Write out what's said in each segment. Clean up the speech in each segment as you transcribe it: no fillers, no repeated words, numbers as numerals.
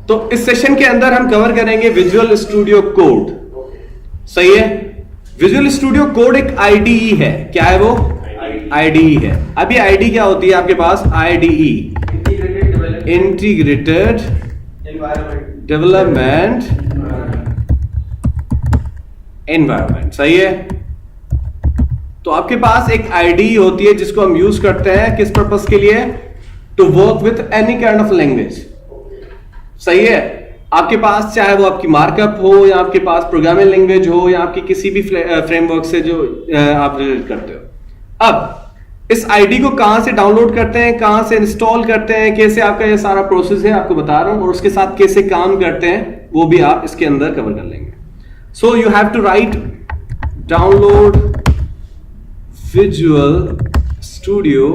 तो इस सेशन के अंदर हम कवर करेंगे विजुअल स्टूडियो कोड। सही है। विजुअल स्टूडियो कोड एक आईडीई है। क्या है वो? आईडीई है। अब ये आईडी क्या होती है आपके पास? IDE, integrated development environment. सही है। तो आपके पास एक आईडीई होती है जिसको हम यूज करते हैं किस पर्पस के लिए? To work with any kind of language. सही है। आपके पास चाहे वो आपकी मार्कअप हो या आपके पास प्रोग्रामिंग लैंग्वेज हो या आपकी किसी भी फ्रेमवर्क से जो आप रिलेट करते हो। अब इस आईडी को कहां से डाउनलोड करते हैं, कहां से इंस्टॉल करते हैं, कैसे आपका ये सारा प्रोसेस है आपको बता रहा हूं, और उसके साथ कैसे काम करते हैं वो भी आप इसके अंदर कवर कर लेंगे। So you have to right download Visual Studio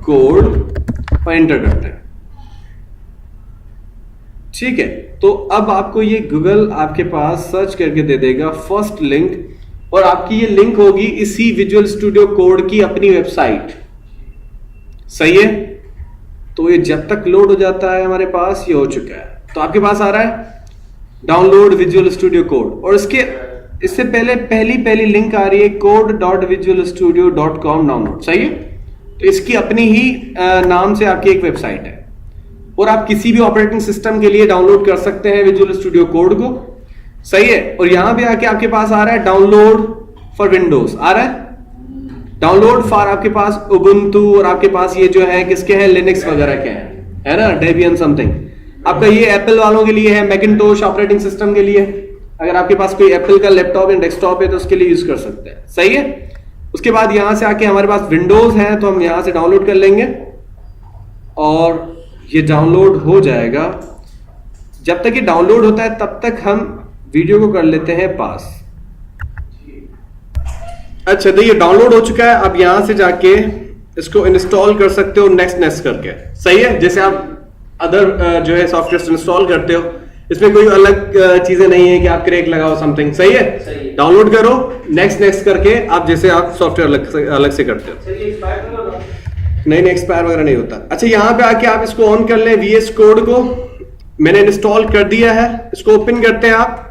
Code और एंटर करते हैं। ठीक है। तो अब आपको ये गूगल आपके पास सर्च करके दे देगा फर्स्ट लिंक, और आपकी ये लिंक होगी इसी विजुअल स्टूडियो कोड की अपनी वेबसाइट। सही है। तो ये जब तक लोड हो जाता है हमारे पास ये हो चुका है। तो आपके पास आ रहा है डाउनलोड विजुअल स्टूडियो कोड, और इससे पहले पहली लिंक आ रही है code.visualstudio.com डाउनलोड। सही है। तो इसकी अपनी ही नाम से आपकी एक वेबसाइट है, और आप किसी भी ऑपरेटिंग सिस्टम के लिए डाउनलोड कर सकते हैं विजुअल स्टूडियो कोड को। सही है। और यहां पे आके आपके पास आ रहा है डाउनलोड फॉर विंडोज, आ रहा है डाउनलोड फॉर आपके पास उबुंटू, और आपके पास ये जो है किसके हैं? लिनक्स वगैरह के हैं, है ना, डेबियन समथिंग। आपका ये एप्पल वालों के लिए है, मैकिंटोश ऑपरेटिंग सिस्टम के लिए। अगर आपके पास कोई एप्पल का लैपटॉप या डेस्कटॉप है तो उसके लिए यूज कर सकते हैं। सही है। उसके बाद यहां से आके हमारे पास विंडोज है तो हम यहां से डाउनलोड कर लेंगे, और ये डाउनलोड हो जाएगा। जब तक ये डाउनलोड होता है तब तक हम वीडियो को कर लेते हैं पास। अच्छा, तो ये डाउनलोड हो चुका है। अब यहां से जाके इसको इंस्टॉल कर सकते हो नेक्स्ट करके। सही है। जैसे आप अदर जो है सॉफ्टवेयर इंस्टॉल करते हो, इसमें कोई अलग चीजें नहीं है कि आप क्रैक लगाओ समथिंग। सही है। डाउनलोड करो नेक्स्ट करके, आप जैसे आप सॉफ्टवेयर अलग से करते हो। नहीं, एक्सपायर वगैरह नहीं होता। अच्छा, यहां पे आके आप इसको ऑन कर लें वीएस कोड को। मैंने इंस्टॉल कर दिया है। इसको ओपन करते हैं आप।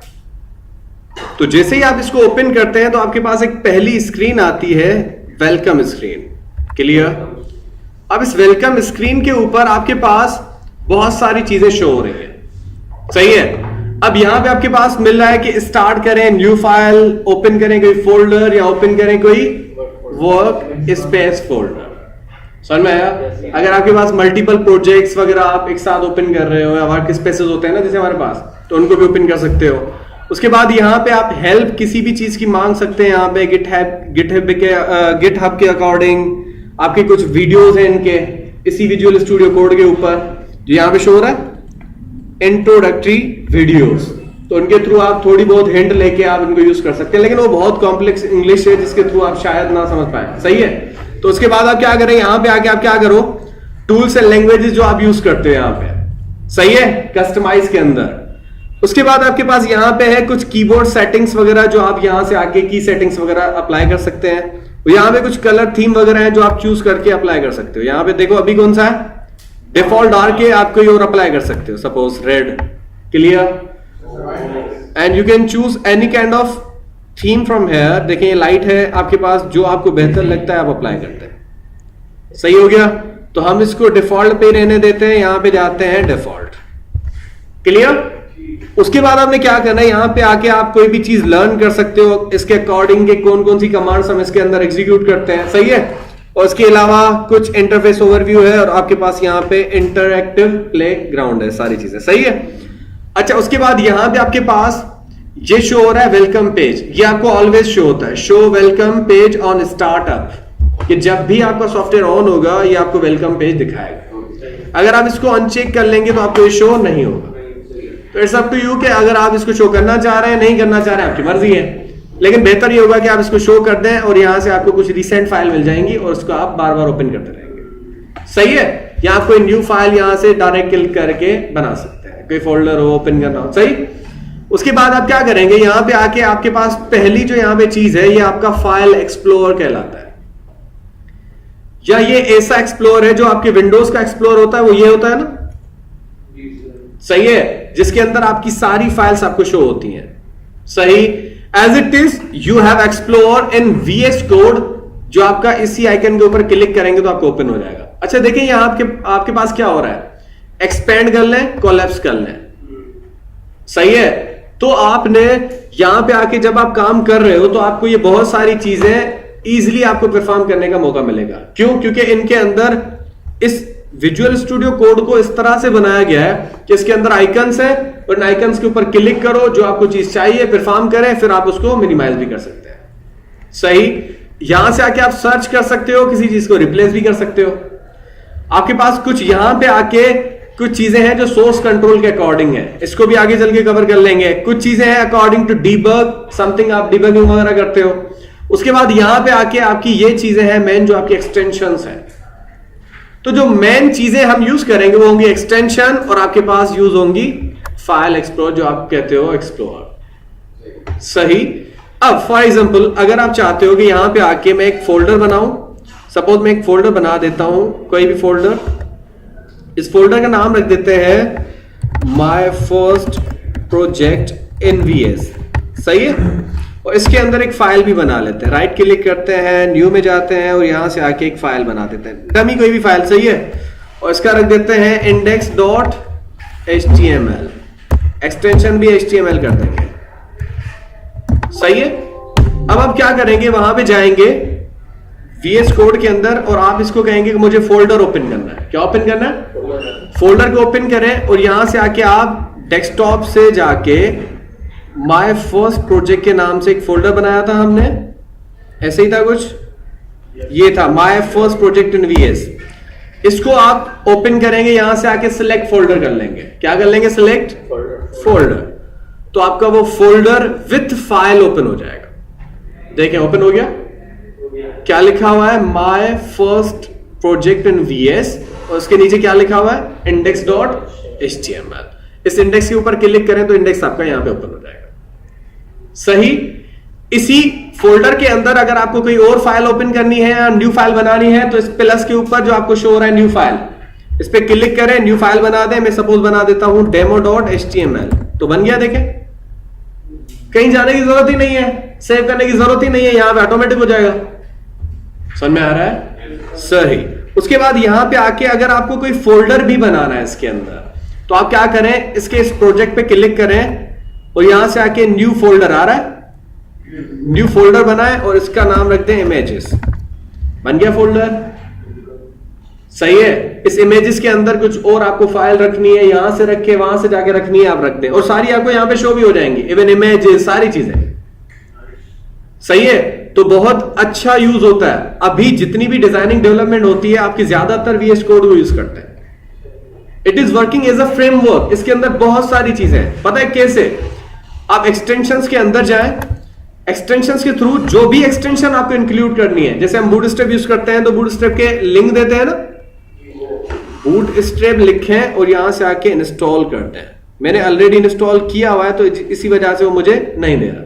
तो जैसे ही आप इसको ओपन करते हैं तो आपके पास एक पहली स्क्रीन आती है, वेलकम स्क्रीन। क्लियर। अब इस वेलकम स्क्रीन के ऊपर आपके पास बहुत सारी चीजें शो हो रही है। सही है। अब यहां पे आपके पास मिल रहा है कि स्टार्ट करें न्यू फाइल, ओपन करें कोई फोल्डर, या ओपन करें कोई वर्क स्पेस फोल्डर। समझ में आया? अगर आपके पास मल्टीपल प्रोजेक्ट्स वगैरह आप एक साथ ओपन कर रहे हो, या वर्क स्पेसेस होते हैं ना जैसे हमारे पास, तो उनको भी ओपन कर सकते हो। उसके बाद यहाँ पे आप हेल्प किसी भी चीज की मांग सकते हैं। यहाँ पे गिटहब के अकॉर्डिंग आपके कुछ वीडियोस हैं इनके इसी विजुअल स्टूडियो कोड के ऊपर, जो यहाँ पे शो हो रहा है इंट्रोडक्टरी वीडियोस। तो उनके थ्रू आप थोड़ी बहुत हिंट लेके आप इनको यूज कर सकते हैं, लेकिन वो बहुत कॉम्प्लेक्स इंग्लिश है जिसके थ्रू आप शायद ना समझ पाए। सही है। तो उसके बाद आप क्या करें, यहां पे आके आप क्या करो, टूल्स एंड लैंग्वेजेस जो आप यूज करते हो यहां पे। सही है। कस्टमाइज के अंदर उसके बाद आपके पास यहां पे है कुछ कीबोर्ड सेटिंग्स वगैरह, जो आप यहां से आके की सेटिंग्स वगैरह अप्लाई कर सकते हैं। यहां पे कुछ कलर थीम वगैरह है जो आप चूज करके अप्लाई कर सकते हो। यहां पे देखो अभी कौन सा है, डिफॉल्ट डार्क है, आप कोई और अप्लाई कर सकते हो, suppose red. Clear. And you can choose any kind of theme from here. देखिए ये लाइट है आपके पास, जो आपको बेहतर लगता है आप अप्लाई करते हैं। सही हो गया। तो हम इसको डिफॉल्ट पे रहने देते हैं, यहां पे जाते हैं डिफॉल्ट। क्लियर। उसके बाद आपने क्या करना है, यहां पे आके आप कोई भी चीज लर्न कर सकते हो, इसके अकॉर्डिंग के कौन सी कमांड्स हम इसके अंदर एग्जीक्यूट करते हैं। सही है। और इसके अलावा कुछ इंटरफेस ओवरव्यू है, और आपके पास यहाँ पे इंटरएक्टिव प्ले ग्राउंड है, सारी चीजें। सही है। अच्छा, उसके बाद यहां पे आपके पास ये शो हो रहा है वेलकम पेज। ये आपको ऑलवेज शो होता है, show welcome page on startup. कि जब भी आपका सॉफ्टवेयर ऑन होगा ये आपको वेलकम पेज दिखाएगा। अगर आप इसको अनचेक कर लेंगे तो आपको ये शो नहीं होगा। तो इट्स अप टू यू कि अगर आप इसको शो करना चाह रहे हैं, नहीं करना चाह रहे हैं, आपकी मर्जी है। लेकिन बेहतर ये होगा कि आप इसको शो कर दें, और यहां से आपको कुछ रिसेंट फाइल मिल जाएंगी, और उसको आप बार बार ओपन करते रहेंगे। सही है। या आप कोई न्यू फाइल यहां से डायरेक्ट क्लिक करके बना सकते हैं, कोई फोल्डर हो ओपन करना हो। सही। उसके बाद आप क्या करेंगे, यहां पे आके आपके पास पहली जो यहां पे चीज है ये आपका फाइल एक्सप्लोरर कहलाता है। या ये ऐसा एक्सप्लोर है जो आपके विंडोज का एक्सप्लोर होता है, वो ये होता है ना, सही है, जिसके अंदर आपकी सारी फाइल्स आपको शो होती हैं, सही। As it is you have explore in VS code, जो आपका इसी आइकन के ऊपर क्लिक करेंगे तो आपको ओपन हो जाएगा। अच्छा देखिए यहां आपके पास क्या हो रहा है, एक्सपेंड कर लें, कोलैप्स कर लें, सही है। तो आपने यहां पे आके जब आप काम कर रहे हो तो आपको ये बहुत सारी चीजें इजीली आपको परफॉर्म करने का मौका मिलेगा। क्यों? क्योंकि इनके अंदर इस विजुअल स्टूडियो कोड को इस तरह से बनाया गया है कि इसके अंदर आइकन्स है और इन आइकन्स के ऊपर क्लिक करो, जो आपको चीज चाहिए परफॉर्म करें, फिर आप उसको मिनिमाइज भी कर सकते हैं, सही। यहां से आके आप सर्च कर सकते हो, किसी चीज को रिप्लेस भी कर सकते हो। आपके पास कुछ यहां पे आके कुछ चीजें हैं जो सोर्स कंट्रोल के अकॉर्डिंग है, इसको भी आगे चल के कवर कर लेंगे। कुछ चीजें हैं अकॉर्डिंग टू डीबग समथिंग, आप डीबगिंग वगैरह करते हो। उसके बाद यहां पे आके आपकी ये चीजें हैं मेन, जो आपकी एक्सटेंशंस हैं। तो जो मेन चीजें हम यूज करेंगे वो होंगी एक्सटेंशन, और आपके पास यूज होंगी फाइल एक्सप्लोर, जो आप कहते हो एक्सप्लोर, सही। अब फॉर एग्जांपल अगर आप चाहते हो कि यहां पे आके मैं एक फोल्डर बनाऊं, सपोज मैं एक फोल्डर बना देता हूं, कोई भी फोल्डर, इस फोल्डर का नाम रख देते हैं my first project in VS, सही है। और इसके अंदर एक फाइल भी बना लेते हैं, राइट क्लिक करते हैं, न्यू में जाते हैं और यहां से आके एक फाइल बना देते हैं, डमी कोई भी फाइल, सही है। और इसका रख देते हैं index.html, एक्सटेंशन भी HTML कर देंगे, सही है। अब आप क्या करेंगे, वहां पे जाएंगे VS कोड के अंदर और आप इसको कहेंगे कि मुझे फोल्डर ओपन करना है। क्या ओपन करना है? फोल्डर को ओपन करें और यहां से आके आप डेस्कटॉप से जाके माय फर्स्ट प्रोजेक्ट के नाम से एक फोल्डर बनाया था हमने, ऐसे ही था कुछ, ये था my first project in VS। इसको आप ओपन करेंगे, यहां से आके सिलेक्ट फोल्डर कर लेंगे। क्या कर लेंगे? Select folder. तो आपका वो फोल्डर विथ फाइल ओपन हो जाएगा। देखें ओपन हो गया। क्या लिखा हुआ है? My first project in VS, और उसके नीचे क्या लिखा हुआ है? index.html। इस इंडेक्स के ऊपर क्लिक करें तो इंडेक्स आपका यहां पे ओपन हो जाएगा, सही। इसी फोल्डर के अंदर अगर आपको कोई और फाइल ओपन करनी है या न्यू फाइल बनानी है तो इस प्लस के ऊपर जो आपको शो हो रहा है न्यू फाइल, इस पे क्लिक करें, न्यू फाइल बना दें। मैं सपोज बना देता हूं demo.html, तो बन गया। देखें कहीं जाने की जरूरत ही नहीं है, सेव करने की जरूरत ही नहीं है, यहां पे ऑटोमेटिक हो जाएगा। समझ में आ रहा है? सही। उसके बाद यहां पे आके अगर आपको कोई फोल्डर भी बनाना है इसके अंदर, तो आप क्या करें, इसके इस प्रोजेक्ट पे क्लिक करें और यहां से आके न्यू फोल्डर आ रहा है, न्यू फोल्डर बनाएं और इसका नाम रख दें इमेजेस। बन गया फोल्डर, सही है। इस इमेजेस के अंदर कुछ और आपको फाइल रखनी है, यहां से रख के वहां से जाके रखनी है, आप रख दें और सारी आपको यहां पे शो भी हो जाएंगी, इवन इमेजेस, सारी चीजें, सही है। तो बहुत अच्छा यूज होता है। अभी जितनी भी डिजाइनिंग डेवलपमेंट होती है आपकी ज्यादातर VS कोड को यूज करते हैं। It is working as a framework. इसके अंदर बहुत सारी चीजें हैं। पता है कैसे? आप एक्सटेंशंस के अंदर जाएं, एक्सटेंशंस के थ्रू जो भी एक्सटेंशन आपको इंक्लूड करनी है, जैसे हम बूटस्ट्रैप यूज करते हैं तो बूटस्ट्रैप के लिंक देते हैं ना, बूटस्ट्रैप लिखें और यहां से आके इंस्टॉल करते हैं। मैंने ऑलरेडी इंस्टॉल किया हुआ है तो इसी वजह से वो मुझे नहीं दे रहा,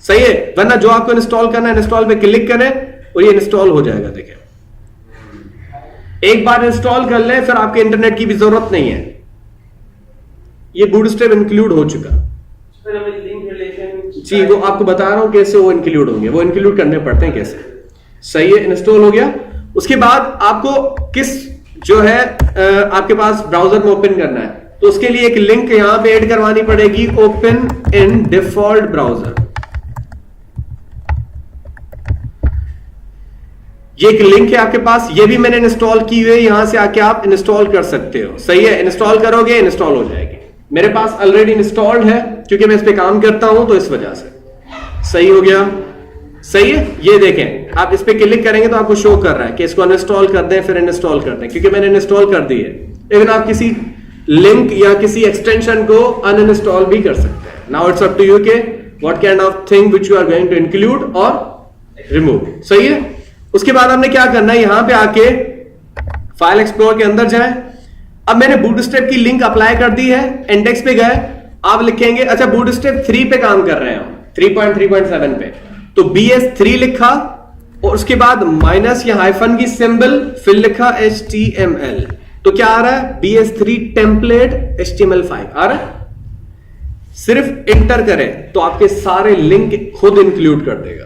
सही है। वरना जो आपको इंस्टॉल करना है, इंस्टॉल पे क्लिक करें और ये इंस्टॉल हो जाएगा। देखें एक बार इंस्टॉल कर लें फिर आपके इंटरनेट की भी जरूरत नहीं है, ये बूटस्ट्रैप इंक्लूड हो चुका। जी वो आपको बता रहा हूं कैसे वो इंक्लूड होंगे, वो इंक्लूड करने पड़ते हैं कैसे, सही है। इंस्टॉल हो गया। उसके बाद आपको किस जो है आपके पास ब्राउजर में ओपन करना है, तो उसके लिए एक लिंक यहां पे ऐड करवानी पड़ेगी, ओपन इन डिफॉल्ट ब्राउजर। ये एक लिंक है आपके पास, ये भी मैंने इंस्टॉल की हुई है, यहां से आके आप इंस्टॉल कर सकते हो, सही है। इंस्टॉल करोगे इंस्टॉल हो जाएगी। मेरे पास ऑलरेडी इंस्टॉल्ड है क्योंकि मैं इस पे काम करता हूं तो इस वजह से, सही हो गया, सही है। ये देखें आप इस पे क्लिक करेंगे तो आपको शो कर रहा है कि इसको अनइंस्टॉल कर दें फिर इंस्टॉल कर दें, क्योंकि मैंने इंस्टॉल कर दी है। लेकिन आप किसी लिंक या किसी एक्सटेंशन को अनइंस्टॉल भी कर सकते हैं। Now it's up to you के what kind of thing which you are going to include और रिमूव, सही है। उसके बाद हमने क्या करना है, यहां पे आके फाइल एक्सप्लोर के अंदर जाएं। अब मैंने बूटस्ट्रैप की लिंक अप्लाई कर दी है, इंडेक्स पे गए, आप लिखेंगे अच्छा बूटस्ट्रैप 3 पे काम कर रहे हैं हम, 3.3.7 पे, तो BS3 लिखा और उसके बाद माइनस या हाइफन की सिंबल, फिर लिखा HTML। तो क्या आ रहा है? BS3 टेम्पलेट HTML5 आ रहा है। सिर्फ इंटर करें तो आपके सारे लिंक खुद इंक्लूड कर देगा।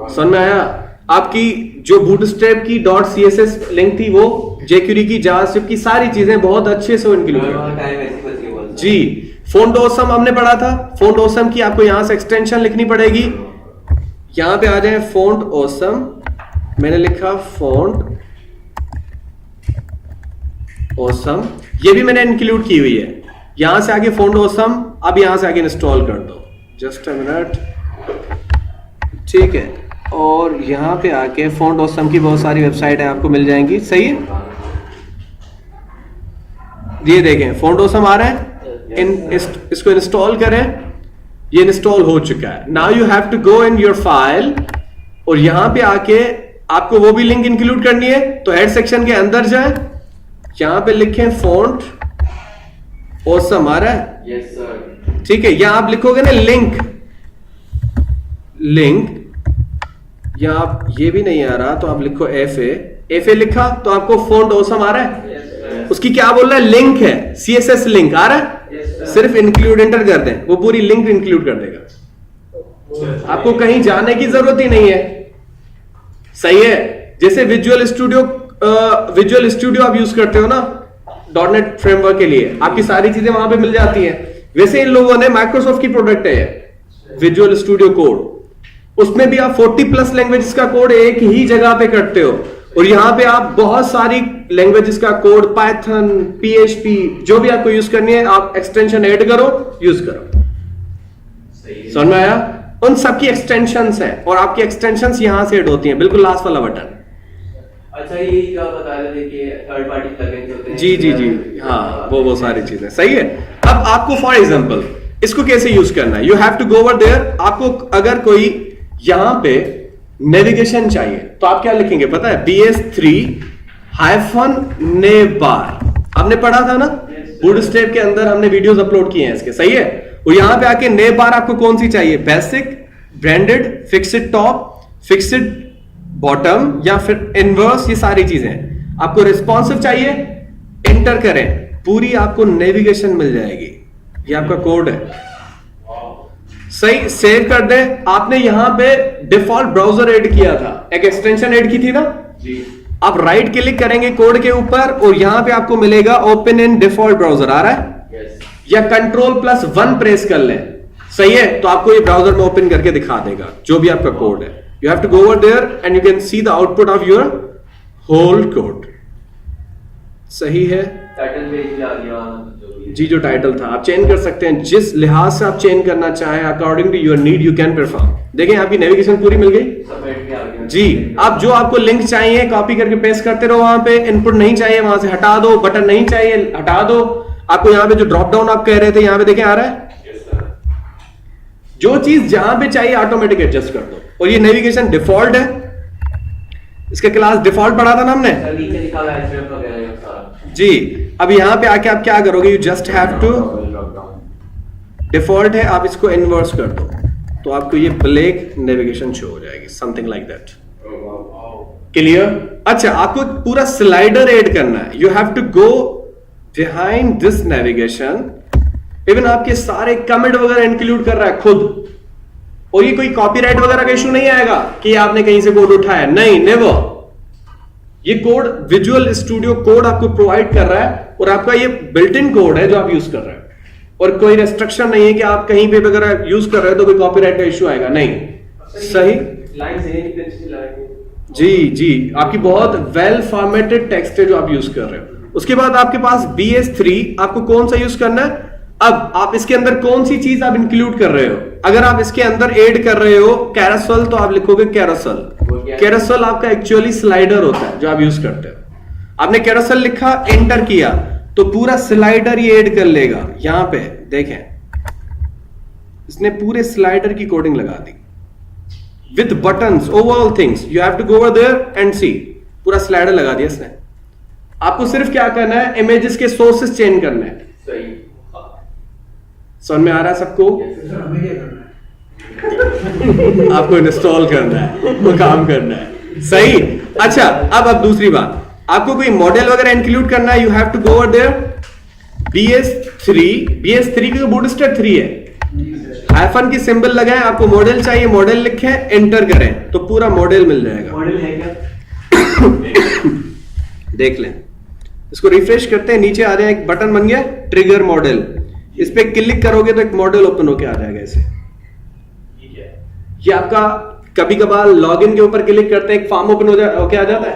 समझ में आया? आपकी जो बूटस्ट्रैप की .css लिंक थी, वो jQuery की, जावास्क्रिप्ट की सारी चीजें बहुत अच्छे से इंक्लूड कर जी। फॉन्ट ऑसम हमने पढ़ा था। फॉन्ट ऑसम की आपको यहां से एक्सटेंशन लिखनी पड़ेगी। यहां पे आ जाए फॉन्ट ऑसम, मैंने लिखा फॉन्ट ऑसम, ये भी मैंने इंक्लूड की हुई है। यहां से आगे फॉन्ट ऑसम, अब यहां से आगे इंस्टॉल कर दो। जस्ट अ मिनट, ठीक है। और यहां पे आके फॉन्ट ऑसम की बहुत सारी वेबसाइट है, आपको मिल जाएंगी। सही है, ये देखें फॉन्ट ऑसम आ रहा है। इसको इंस्टॉल करें, ये इंस्टॉल हो चुका है। Now you have to go in your file, और यहां पे आके आपको वो भी लिंक इंक्लूड करनी है। तो हेड सेक्शन के अंदर जाए, यहां पे लिखें फॉन्ट ऑसम आ रहा है। Yes sir. ठीक है, यहां आप लिखोगे ना लिंक, या आप ये भी नहीं आ रहा तो आप लिखो FA लिखा तो आपको फॉन्ट ऑसम आ रहा है। उसकी क्या बोल रहा है? लिंक है, CSS लिंक आ रहा है। सिर्फ इंक्लूड एंटर कर दें, वो पूरी लिंक इंक्लूड कर देगा। आपको कहीं जाने की जरूरत ही नहीं है। सही है। जैसे विजुअल स्टूडियो आप यूज करते हो ना .NET फ्रेमवर्क के लिए, आपकी सारी चीजें वहां पे मिल जाती हैं। वैसे इन लोगों ने माइक्रोसॉफ्ट की प्रोडक्ट है विजुअल स्टूडियो कोड, उसमें भी आप 40+ लैंग्वेजेस का कोड एक ही जगह पे करते हो। और यहां पे आप बहुत सारी लैंग्वेजेस का कोड, पाइथन, PHP, जो भी आपको यूज करनी है, आप एक्सटेंशन ऐड करो, यूज करो। समझ में आया? उन सबकी एक्सटेंशंस हैं, और आपकी एक्सटेंशंस यहां से ऐड होती हैं। बिल्कुल लास्ट वाला बटन। अच्छा, ये क्या बता रहे थे कि थर्ड पार्टी प्लगइन्स होते हैं? जी, हाँ, वो सारी चीजें। सही है। अब आपको फॉर एग्जांपल इसको कैसे यूज करना है, you have to go over there. आपको अगर कोई यहां पे नेविगेशन चाहिए तो आप क्या लिखेंगे पता है? BS3 -navbar। आपने पढ़ा था ना बूटस्ट्रैप के अंदर, हमने वीडियोस अपलोड किए हैं इसके। सही है। और यहां पे आके navbar आपको कौन सी चाहिए? Basic, branded, fixed top, fixed bottom, या फिर इनवर्स, ये सारी चीजें। आपको रिस्पॉन्सिव चाहिए, एंटर करें, पूरी आपको नेविगेशन मिल जाएगी। ये आपका कोड है। सही, सेव कर दे। आपने यहां पे डिफॉल्ट ब्राउजर ऐड किया था, एक एक्सटेंशन ऐड की थी ना जी। आप राइट क्लिक करेंगे कोड के ऊपर, और यहां पे आपको मिलेगा ओपन इन डिफॉल्ट ब्राउजर आ रहा है। यस। या Ctrl+1 प्रेस कर लें। सही है, तो आपको ये ब्राउजर में ओपन करके दिखा देगा जो भी आपका कोड है। You have to go over there and you can see the output of your whole code. सही है। टाइटल पेज भी आ गया जी, जो टाइटल था आप चेंज कर सकते हैं, जिस लिहाज से आप चेंज करना चाहें, according to your need you can perform. देखें आपकी नेविगेशन पूरी मिल गई जी। आप जो आपको लिंक चाहिए कॉपी करके पेस्ट करते रहो वहां पे। इनपुट नहीं चाहिए वहां से हटा दो, बटन नहीं चाहिए हटा दो। आपको यहाँ पे जो ड्रॉप डाउन आप कह रहे थे, यहाँ पे देखें आ रहा है। जो चीज जहां पे चाहिए ऑटोमेटिक एडजस्ट कर दो। और ये नेविगेशन डिफॉल्ट है, इसका क्लास डिफॉल्ट पढ़ा था ना हमने नीचे लिखा हुआ है href वगैरह सारा जी। अब यहां पे आके आप क्या करोगे? You just have to, default है, आप इसको इन्वर्स कर दो तो आपको ये ब्लैक नेविगेशन शो हो जाएगी, समथिंग लाइक दैट। क्लियर? अच्छा, आपको पूरा स्लाइडर ऐड करना है। You have to go behind this navigation. Even आपके सारे कमेंट वगैरह इंक्लूड कर रहा है खुद, और ये कोई कॉपीराइट वगैरह का इशू नहीं आएगा कि आपने कहीं से कोड उठाया, नहीं, नेवर। ये कोड विजुअल स्टूडियो कोड आपको प्रोवाइड कर रहा है, और आपका ये बिल्ट इन कोड है जो आप यूज कर रहे हैं। और कोई रेस्ट्रिक्शन नहीं है कि आप कहीं पे अगर यूज कर रहे हो तो कोई कॉपीराइट का इशू आएगा, नहीं। सही जी, आपकी बहुत वेल फॉर्मेटेड टेक्स्ट है जो आप यूज कर रहे हो। उसके बाद आपके पास BS3 आपको कौन सा यूज करना है? अब आप इसके अंदर कौन सी चीज आप इंक्लूड कर रहे हो? अगर आप इसके अंदर ऐड कर रहे हो कैरोसेल, तो आप लिखोगे कैरोसेल। कैरोसेल आपका एक्चुअली स्लाइडर होता है जो आप यूज करते हो। आपने कैरोसेल लिखा, एंटर किया, तो पूरा स्लाइडर ये ऐड कर लेगा। यहां पे देखें, इसने पूरे स्लाइडर की कोडिंग लगा दी with buttons, overall things. You have to go over there and see, पूरा स्लाइडर लगा दिया इसने। आपको सिर्फ क्या करना है? इमेजेस के सोर्सेस चेंज करना है। सही। समझ में आ रहा है सबको? आपको इंस्टॉल करना है, वो काम करना है। सही। अच्छा, अब दूसरी बात, आपको कोई मॉडल वगैरह इंक्लूड करना है, you have to go over there BS3 की बूटस्ट्रैप 3 है, हाइफन की सिंबल लगाएं, आपको मॉडल चाहिए, मॉडल लिखें, एंटर करें तो पूरा मॉडल मिल जाएगा। मॉडल है क्या? देख लें, इसको रिफ्रेश करते हैं, नीचे आ रहा है एक बटन बन गया ट्रिगर मॉडल, इस पे क्लिक करोगे तो एक मॉडल ओपन होके आ जाएगा ऐसे। ये आपका कभी कभार लॉगिन के ऊपर क्लिक करते हैं एक फॉर्म ओपन होके आ जाता है,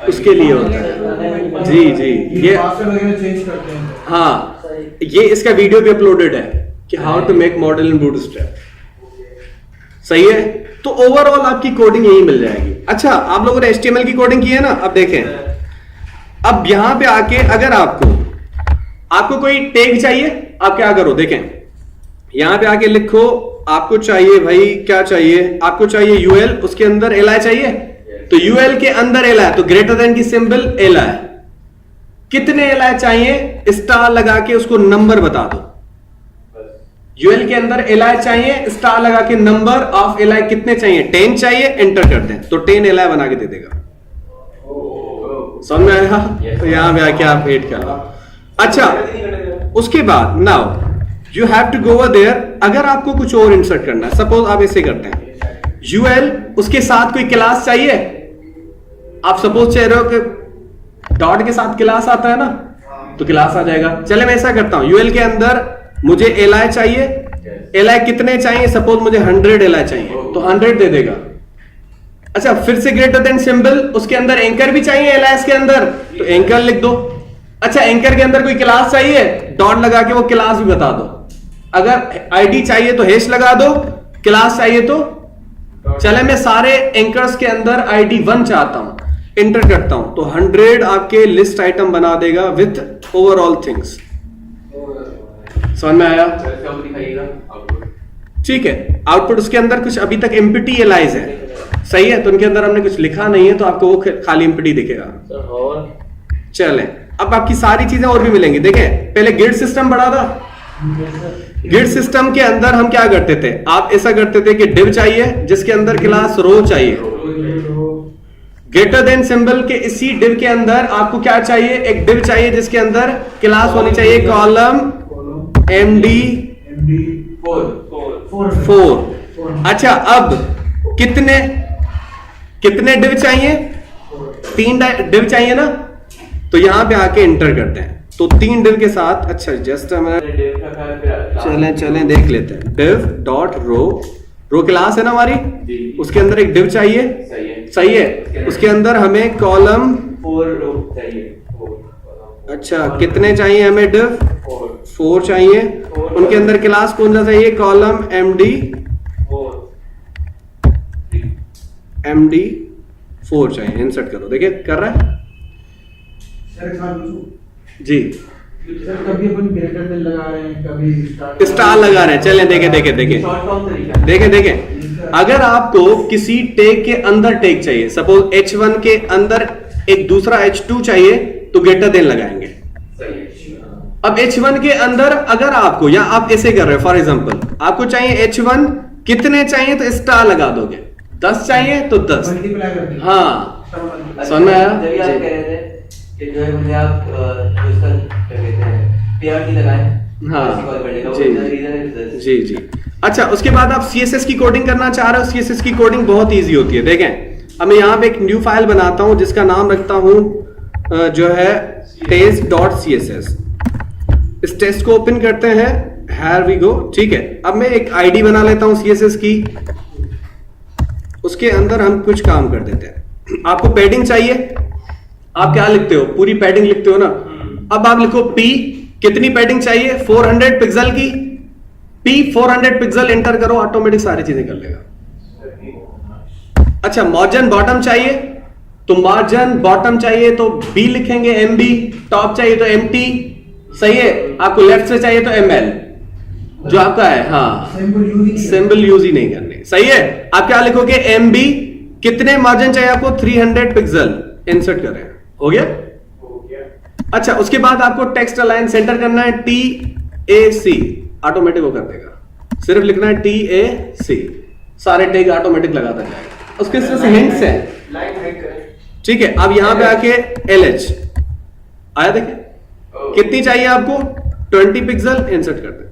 उसके लिए होता है। जी ये चेंज करते हैं। हाँ, ये इसका वीडियो भी अपलोडेड है कि how to make model in Bootstrap. सही है, तो ओवरऑल आपकी कोडिंग यही मिल जाएगी। अच्छा, आप लोगों ने HTML की कोडिंग की है ना, अब देखें, अब यहां पे आके अगर आपको कोई टैग चाहिए, आप क्या करो, देखें यहां पे आके लिखो, आपको चाहिए भाई, क्या चाहिए आपको, चाहिए UL, उसके अंदर li चाहिए, तो UL के अंदर li, तो ग्रेटर देन की सिंबल li, कितने li चाहिए, स्टार लगा के उसको नंबर बता दो। UL के अंदर li चाहिए, स्टार लगा के नंबर ऑफ li कितने चाहिए, 10 चाहिए, एंटर कर दें तो 10 li बना के दे देगा। समझ में आया? तो यहां पे आके आप वेट कर लो। अच्छा, उसके बाद now you have to go over there, अगर आपको कुछ और इंसर्ट करना है, सपोज आप ऐसे करते हैं, UL उसके साथ कोई क्लास चाहिए, आप सपोज चाह रहे हो कि डॉट के साथ क्लास आता है ना, तो क्लास आ जाएगा। चले मैं ऐसा करता हूं, UL के अंदर मुझे li चाहिए, li कितने चाहिए, सपोज मुझे 100 li चाहिए, तो 100 दे देगा। अच्छा, फिर से ग्रेटर देन सिंबल, उसके अंदर एंकर भी चाहिए एलाइस के अंदर, तो एंकर लिख दो। अच्छा, एंकर के अंदर कोई क्लास चाहिए, डॉट लगा के वो क्लास भी बता दो। अगर आईडी चाहिए तो हैश लगा दो, क्लास चाहिए तो, चले मैं सारे एंकर्स के अंदर ID 1 चाहता हूं, एंटर करता हूं तो 100 आपके लिस्ट आइटम बना देगा विथ ओवरऑल थिंग्स। समझ में आया? ठीक है, आउटपुट उसके अंदर कुछ अभी तक एम्प्टी एलाइज है, सही है, तो उनके अंदर हमने कुछ लिखा नहीं है, तो आपको वो खाली एम्प्टी दिखेगा। चलें, अब आपकी सारी चीजें और भी मिलेंगी। देखें, पहले गिल्ड सिस्टम बड़ा था, गिल्ड सिस्टम के अंदर हम क्या करते थे, आप ऐसा करते थे कि डिव चाहिए जिसके अंदर क्लास रो चाहिए, ग्रेटर देन सिंबल के इसी डिव के अंदर आपको क्या चाहिए, एक डिव चाहिए जिसके अंदर क्लास होनी चाहिए कॉलम MD4। अच्छा, अब कितने डिव चाहिए, 3 डिव चाहिए ना, तो यहां पे आके एंटर करते हैं तो 3 डिव के साथ। अच्छा, जस्ट चलें देख लेते हैं, डिव डॉट रो क्लास है ना हमारी, उसके अंदर एक डिव चाहिए, सही है, उसके अंदर हमें कॉलम 4 रो चाहिए। अच्छा, कितने चाहिए हमें, डिव 4 चाहिए, उनके अंदर क्लास कौन सा चाहिए, कॉलम MD4 चाहिए, इंसर्ट करो, देखिए कर रहा है जी। सर कभी अपन ग्रेटर देन लगा रहे हैं, कभी स्टार लगा रहे हैं, चलें देखें, अगर आपको किसी टैग के अंदर टैग चाहिए, सपोज H1 के अंदर एक दूसरा H2 चाहिए, तो ग्रेटर देन लगाएंगे। अब H1 के अंदर अगर आपको, या आप ऐसे कर रहे हो, फॉर एग्जांपल आपको चाहिए H1 कितने चाहिए, तो स्टार लगा दोगे, 10 चाहिए तो 10। हाँ, समझ में आया? जब आप कह रहे थे कि जो है मुझे आप उसका क्या कहते हैं PRT लगाएं, हाँ जी। अच्छा, उसके बाद आप CSS की कोडिंग करना चाह रहे हो, CSS की कोडिंग बहुत इजी होती है। देखें, अब मैं यहाँ पे एक न्यू फाइल बनाता हूँ जिसका नाम रखता हूँ जो है test.css। इस टेस्ट को ओपन करते हैं, here we go। ठीक है, अब मैं एक ID बना लेता हूँ CSS की, उसके अंदर हम कुछ काम कर देते हैं। आपको पैडिंग चाहिए, आप क्या लिखते हो, पूरी पैडिंग लिखते हो ना, अब आप लिखो P, कितनी पैडिंग चाहिए, 400 पिक्सल की, P 400 पिक्सल, एंटर करो, ऑटोमेटिक सारी चीजें कर लेगा। अच्छा, मार्जिन बॉटम चाहिए, तो मार्जिन बॉटम चाहिए तो B लिखेंगे, MB, टॉप चाहिए तो MT, सही है, आपको लेफ्ट से चाहिए तो ML, जो आपका है, हाँ, सिंबल यूज ही नहीं करने, सही है। आप क्या लिखोगे, MB, कितने मार्जिन चाहिए आपको, 300 पिक्सल, इंसर्ट करें, हो गया। अच्छा, उसके बाद आपको टेक्स्ट अलाइन सेंटर करना है, TAC, ऑटोमेटिक वो कर देगा, सिर्फ लिखना है TAC, सारे टैग ऑटोमेटिक लगाता जाएगा। उसके तरह से हिंट्स है, लाइन हाइड करें। ठीक है। अब यहां पे आके LH आया, देखिए कितनी चाहिए आपको, 20 पिक्सल इंसर्ट कर दे,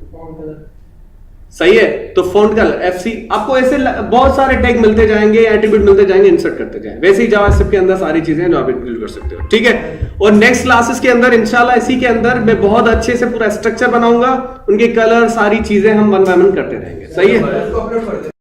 सही है। तो फॉन्ट का FC, आपको ऐसे बहुत सारे टैग मिलते जाएंगे, एट्रीब्यूट मिलते जाएंगे, इंसर्ट करते जाएंगे। वैसे ही जावास्क्रिप्ट के अंदर सारी चीजें हैं जो आप इंक्लूड कर सकते हो, ठीक है। और नेक्स्ट क्लासेस के अंदर इंशाल्लाह इसी के अंदर मैं बहुत अच्छे से पूरा स्ट्रक्चर बनाऊंगा, उनके कलर सारी चीजें हम वन बाय वन करते रहेंगे, सही है। उसको अपलोड कर दे।